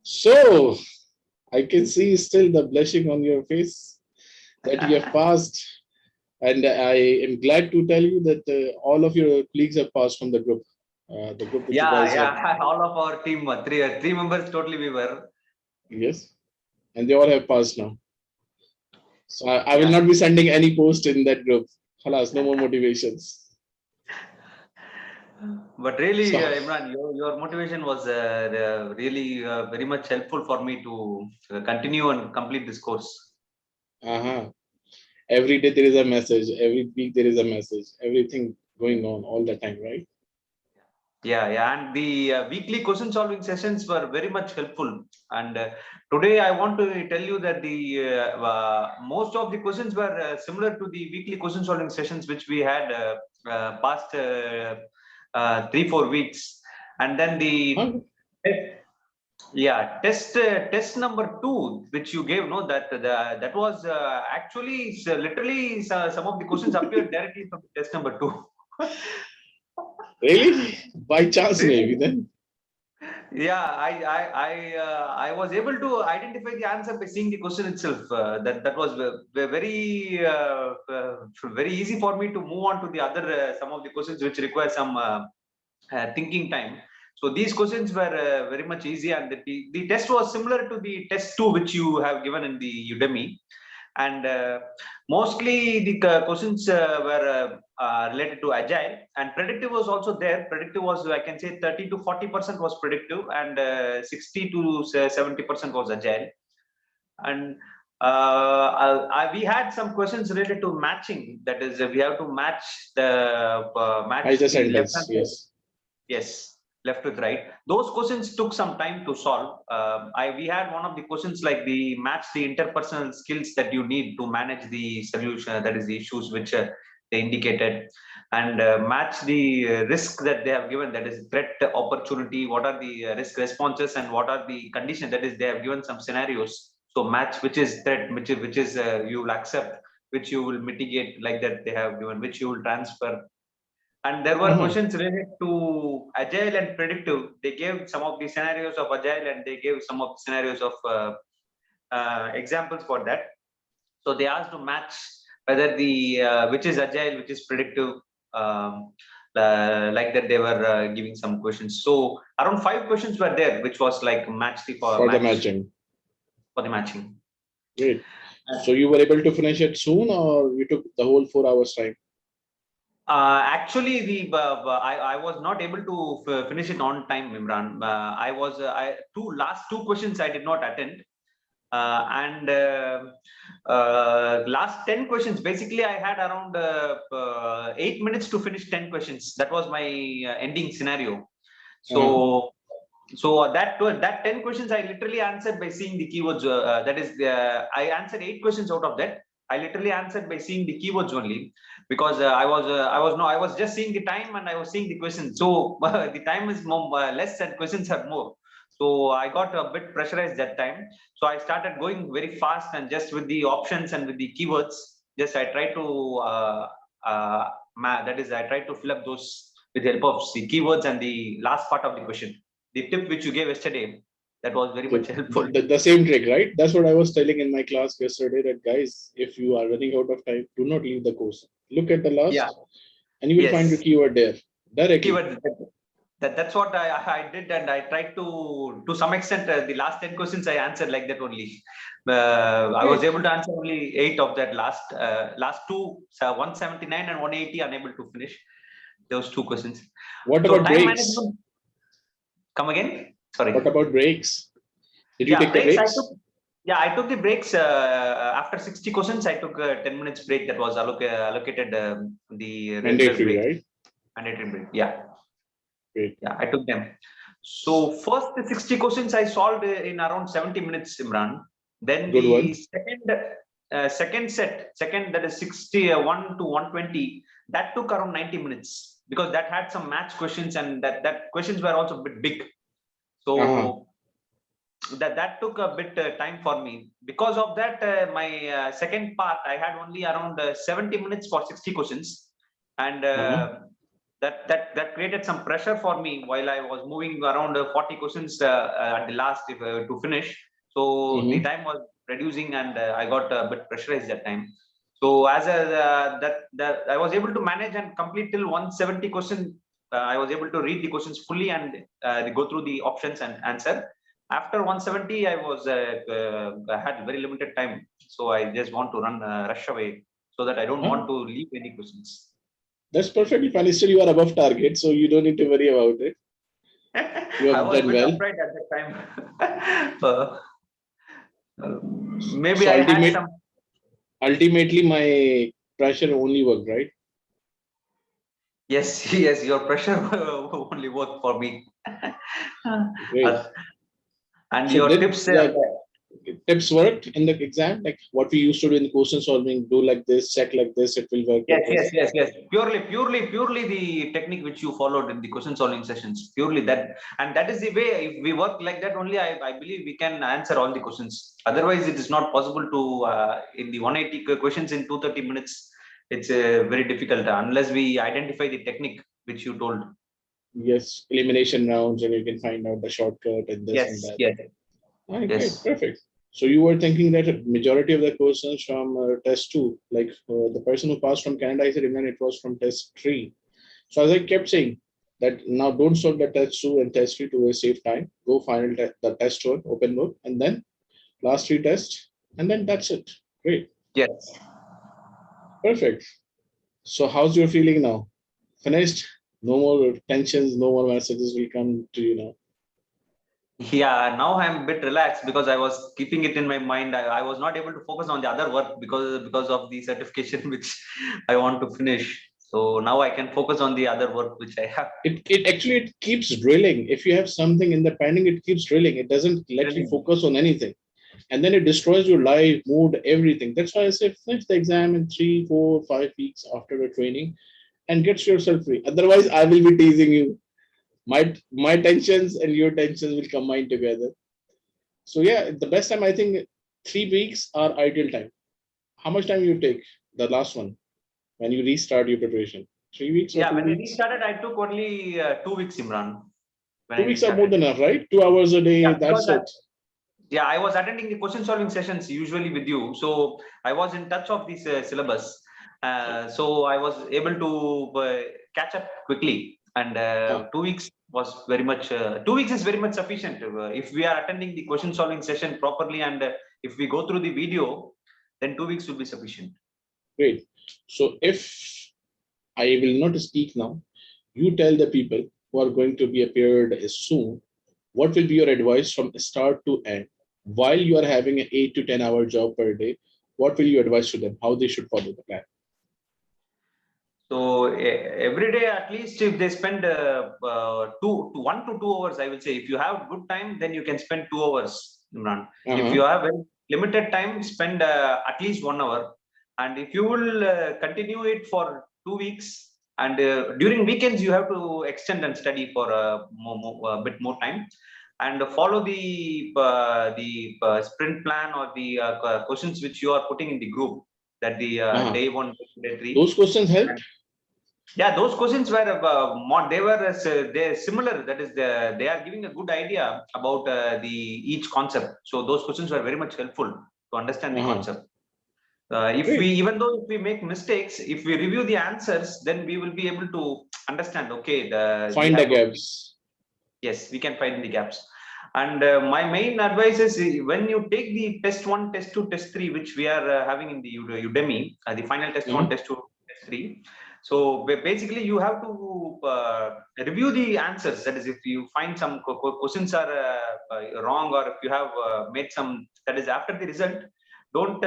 So I can see still the blushing on your face that you have passed. And I am glad to tell you that all of your colleagues have passed from the group which you Yeah, guys have. yeah. All of our team, three members totally we were. Yes. And they all have passed now. So I will Yeah. not be sending any post in that group. Halas, no more motivations. But really, So, Imran, your motivation was really very much helpful for me to continue and complete this course. uh-huh. Every day there is a message. Every week there is a message. Everything going on all the time, right? Yeah, yeah, and the weekly question solving sessions were very much helpful. And today I want to tell you that the most of the questions were similar to the weekly question solving sessions which we had past 3 4 weeks, and then the Huh? yeah test number two which you gave, no, that was actually literally some of the questions appeared directly from test number two. Really? By chance, maybe Really? then. Yeah, I was able to identify the answer by seeing the question itself. That was very very easy for me to move on to the other some of the questions which require some thinking time. So these questions were very much easy, and the test was similar to the test two which you have given in the Udemy. And mostly the questions were related to agile, and predictive was also there. Predictive was, I can say, 30 to 40% was predictive, and 60 to 70% was agile. And we had some questions related to matching, that is we have to match I just the left sentence. hand side. Yes. Yes, left with right. Those questions took some time to solve. We had one of the questions like the match the interpersonal skills that you need to manage the solution, that is the issues which they indicated, and match the risk that they have given, that is threat, opportunity. What are the risk responses and what are the conditions? That is, they have given some scenarios. So match which is threat, which is you will accept, which you will mitigate, like that they have given, which you will transfer. And there were Uh-huh. questions related to agile and predictive. They gave some of the scenarios of agile, and they gave some of the scenarios of examples for that. So they asked to match whether the which is agile, which is predictive, um, like that they were giving some questions. So around five questions were there which was like match the for For the match matching. for the matching. Great. So you were able to finish it soon, or you took the whole 4 hours time? Actually, I was not able to finish it on time, Imran. I was last two questions I did not attend, and last 10 questions. Basically, I had around 8 minutes to finish 10 questions. That was my ending scenario. Uh-huh. So that 10 questions I literally answered by seeing the keywords. That is, I answered 8 questions out of that. I literally answered by seeing the keywords only, because I was just seeing the time and I was seeing the questions. So the time is more, less and questions are more. So I got a bit pressurized that time. So I started going very fast, and just with the options and with the keywords, just I tried to that is, I tried to fill up those with the help of the keywords and the last part of the question. The tip which you gave yesterday, that was very much helpful. The same trick, right? That's what I was telling in my class yesterday that guys, if you are running out of time, do not leave the course. Look at the Yeah. last and you will find your Yes. keyword there directly. Keyword. That's what I did, and I tried to some extent the last 10 questions I answered like that only. I was Great. able to answer only eight of that last two, 179 and 180, unable to finish those two questions. What So about time breaks? management. Come again? What Sorry. about breaks? Did you Yeah, take the breaks. breaks? I took the breaks after 60 questions. I took a 10 minutes break that was allocated the regular Mandatory, break, right? mandatory break. Yeah, Great. yeah, I took them. So first 60 questions I solved in around 70 minutes, Imran. Then Good the one. second, that is 61 to 120, that took around 90 minutes, because that had some match questions, and that questions were also a bit big. Uh-huh. So that took a bit time for me. Because of that, my second part I had only around 70 minutes for 60 questions, and Uh-huh. that created some pressure for me while I was moving around 40 questions at the last to finish. So the Mm-hmm. time was reducing, and I got a bit pressurized that time. So as a that I was able to manage and complete till 170 questions. I was able to read the questions fully and go through the options and answer. After 170, I had very limited time, so I just want to rush away so that I don't Uh-huh. want to leave any questions. That's perfectly fine. Still, you are above target, so you don't need to worry about it. You I have was a done bit well. afraid at that time. Maybe So I had some. ultimately, my pressure only worked, right? Yes, yes, your pressure only worked for me. Great. Uh, and So your did tips. the tips worked in the exam? Like what we used to do in question solving, do like this, check like this, it will work Yes, like yes, this. yes, yes. Purely the technique which you followed in the question solving sessions. Purely that, and that is the way. If we work like that, only I believe we can answer all the questions. Otherwise, it is not possible to in the 180 questions in 230 minutes. It's very difficult unless we identify the technique which you told. Yes, elimination rounds, and you can find out the shortcut and this and Yes, that. yes, All right, great, yes. perfect. So you were thinking that majority of the questions from test two, like the person who passed from Canada, I said, even it was from test three. So as I kept saying that now don't solve the test two and test three to save time. Go final the test one, open book, and then last three tests, and then that's it. Great, Yes. perfect. So how's your feeling now? Finished? No more tensions, no more messages will come to you now. Yeah, now I'm a bit relaxed because I was keeping it in my mind. I was not able to focus on the other work because of the certification which I want to finish. So now I can focus on the other work which I have. It actually it keeps drilling. If you have something in the pending, it keeps drilling. It doesn't let you Really. focus on anything. And then it destroys your life, mood, everything. That's why I say finish the exam in 3, 4, 5 weeks after the training and get yourself free. Otherwise, I will be teasing you. My tensions and your tensions will combine together. So yeah, the best time I think 3 weeks are ideal time. How much time you take? The last one when you restart your preparation. 3 weeks or Yeah, two when I weeks? restarted, I took only 2 weeks, Imran, when Two I weeks are more restarted. than enough, right? 2 hours a Yeah, day, because that's it. yeah, I was attending the question solving sessions usually with you. So I was in touch of this syllabus. So I was able to catch up quickly. And Ah, 2 weeks was very much, 2 weeks is very much sufficient. If we are attending the question solving session properly and if we go through the video, then 2 weeks will be sufficient. great. So if I will not speak now, you tell the people who are going to be appeared soon, what will be your advice from start to end? While you are having an 8 to 10 hour job per day, what will you advise to them? How they should follow the plan? So every day, at least if they spend 1 to 2 hours, I will say, if you have good time, then you can spend 2 hours, Imran. If you Uh-huh. have very limited time, spend at least 1 hour. And if you will continue it for 2 weeks, and during weekends, you have to extend and study for a bit more time, and follow the sprint plan or the questions which you are putting in the group, that the Uh-huh. day one, day three. Those questions helped? Yeah, those questions were they were they similar. That is, they are giving a good idea about the each concept. So those questions were very much helpful to understand the Uh-huh. concept. If we, Great. even though if we make mistakes, if we review the answers, then we will be able to understand. Okay, we Find the have to. gaps. Yes, we can find the gaps. And my main advice is when you take the test one, test two, test three, which we are having in the Udemy, the final test one, Uh-huh. test two, test three. So basically, you have to review the answers. That is, if you find some questions are wrong, or if you have made some, that is after the result, don't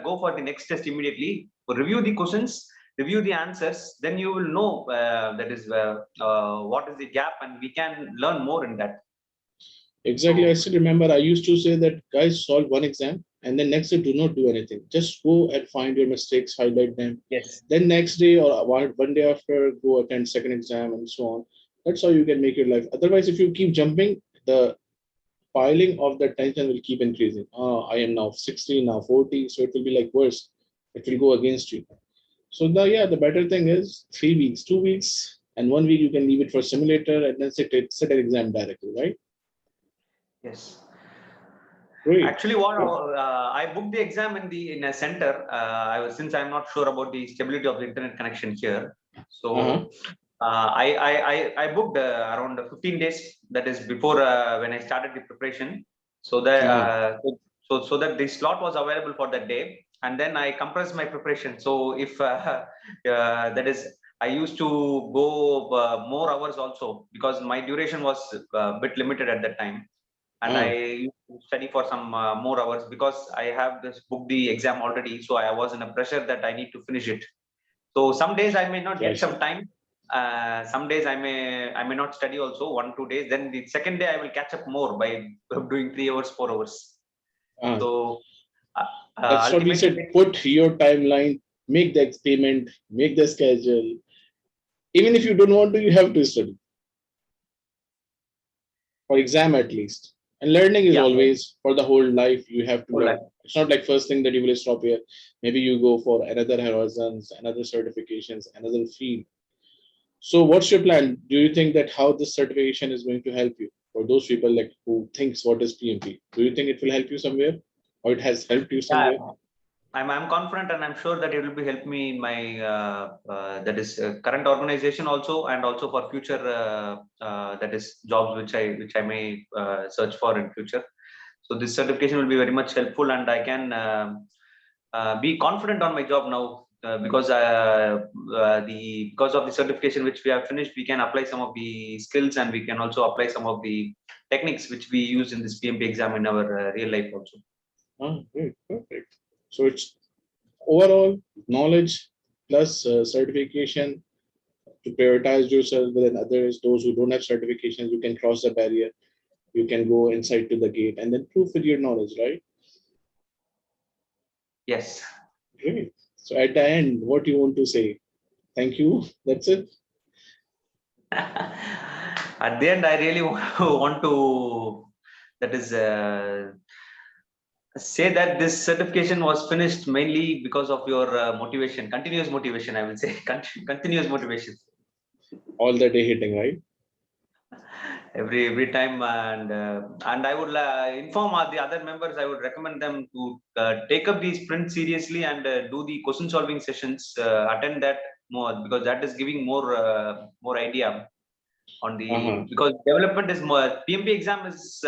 go for the next test immediately. Review the questions, review the answers, then you will know that is what is the gap, and we can learn more in that. Exactly. I So still remember I used to say that guys solve one exam and then next day do not do anything. Just go and find your mistakes, highlight them. yes, Then next day or one day after, go attend second exam and so on. That's how you can make your life. Otherwise, if you keep jumping, the piling of the tension will keep increasing. I am now 60, now 40, so it will be like worse. It will go against you. So the better thing is 3 weeks, 2 weeks. and 1 week you can leave it for simulator and then sit an exam directly, right? Yes. Great. Actually, what I booked the exam in a center. Since I'm not sure about the stability of the internet connection here, Uh-huh. so I booked around 15 days. That is before when I started the preparation. So that Uh-huh. so that the slot was available for that day, and then I compressed my preparation. So if that is, I used to go more hours also because my duration was a bit limited at that time, and I Uh-huh. used to study for some more hours because I have this booked the exam already. So I was in a pressure that I need to finish it. So some days I may not I get see. some time. Some days I may not study also 1 2 days. Then the second day I will catch up more by doing 3 hours 4 hours. Uh-huh. So That's what we ultimately, said. Put your timeline, make the experiment, make the schedule. Even if you don't want to, you have to study for exam at least. And learning is yeah, always for the whole life. You have to whole life. learn. It's not like first thing that you will stop here. Maybe you go for another horizons, another certifications, another field. So what's your plan? Do you think that how this certification is going to help you for those people like who thinks what is PMP? Do you think it will help you somewhere, or it has helped you Yeah, somewhere? I'm confident, and I'm sure that it will be help me in my that is current organization also, and also for future that is jobs which I may search for in future. So this certification will be very much helpful, and I can be confident on my job now because of the certification which we have finished. We can apply some of the skills, and we can also apply some of the techniques which we use in this PMP exam in our real life also. Ah, great, perfect. So it's overall knowledge plus certification to prioritize yourself within others. Those who don't have certifications, you can cross the barrier. You can go inside to the gate and then prove with your knowledge, right? Yes. Great. So at the end, what do you want to say? Thank you. That's it. At the end, I really want to that is say that this certification was finished mainly because of your motivation, continuous motivation. I will say continuous motivation. All the day hitting, right? Every time, and I would inform all the other members. I would recommend them to take up these sprint seriously and do the question solving sessions, attend that more, because that is giving more idea on the, Uh-huh. because development is more, PMP exam is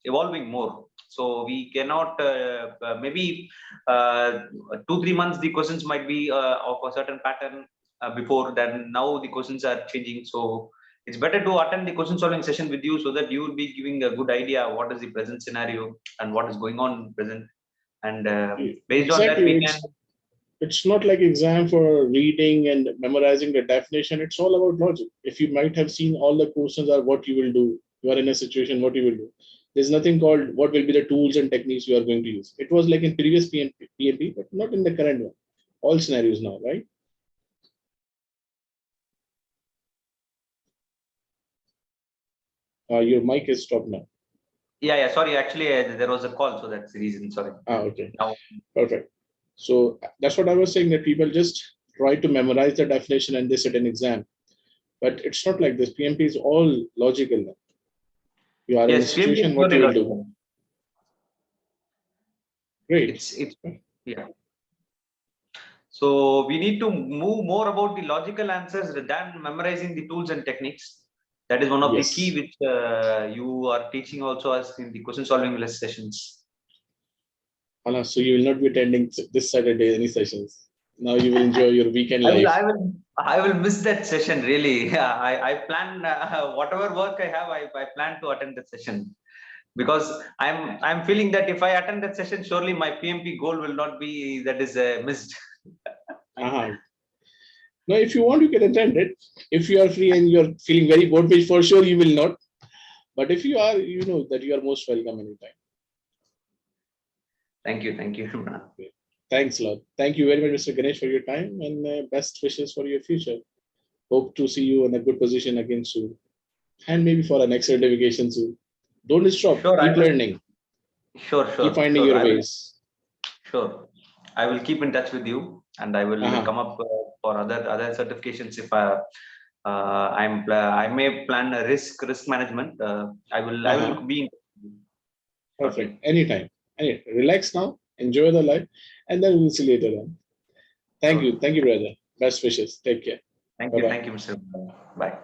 evolving more. So we cannot maybe uh, 2 3 months the questions might be of a certain pattern, before then now the questions are changing. So it's better to attend the question solving session with you, so that you will be giving a good idea what is the present scenario and what is going on in present, and based on that Exactly. we can. It's not like exam for reading and memorizing the definition. It's all about logic. If you might have seen all the questions are what you will do. You are in a situation, what you will do. There's nothing called what will be the tools and techniques you are going to use. It was like in previous PMP, but not in the current one. All scenarios now, right? Your mic is stopped now. Yeah, sorry, actually there was a call, so that's the reason. Sorry. Okay. Now. Perfect. So that's what I was saying, that people just try to memorize the definition and they sit an exam. But it's not like this. PMP is all logical now. You are in a Yes, PMP is situation, what purely you will do. logical. Great. It's yeah. So we need to move more about the logical answers than memorizing the tools and techniques. That is one of the key Yes. which you are teaching also us in the question solving less sessions. Anna, so you will not be attending this Saturday any sessions. Now you will enjoy your weekend I will, life. I will, I will miss that session really. Yeah, I plan whatever work I have, I plan to attend that session, because I'm feeling that if I attend that session, surely my PMP goal will not be that is missed. Uh-huh. Now, if you want, you can attend it. If you are free and you are feeling very bored, which for sure you will not. But if you are, you know that you are most welcome anytime. Thank you. Okay. Thanks a lot. Thank you very much, Mr. Ganesh, for your time and best wishes for your future. Hope to see you in a good position again soon. And maybe for a next certification soon. Don't stop. Sure, I Keep will. learning. Keep Sure, finding sure. your I will. ways. Sure. I will keep in touch with you, and I will Uh-huh. come up for other certifications if I may plan a risk management. I will be Perfect. Anytime. Relax now. Enjoy the life, and then we'll see later on. Thank you, brother. Best wishes. Take care. Bye bye. Thank you, Mr. Bye.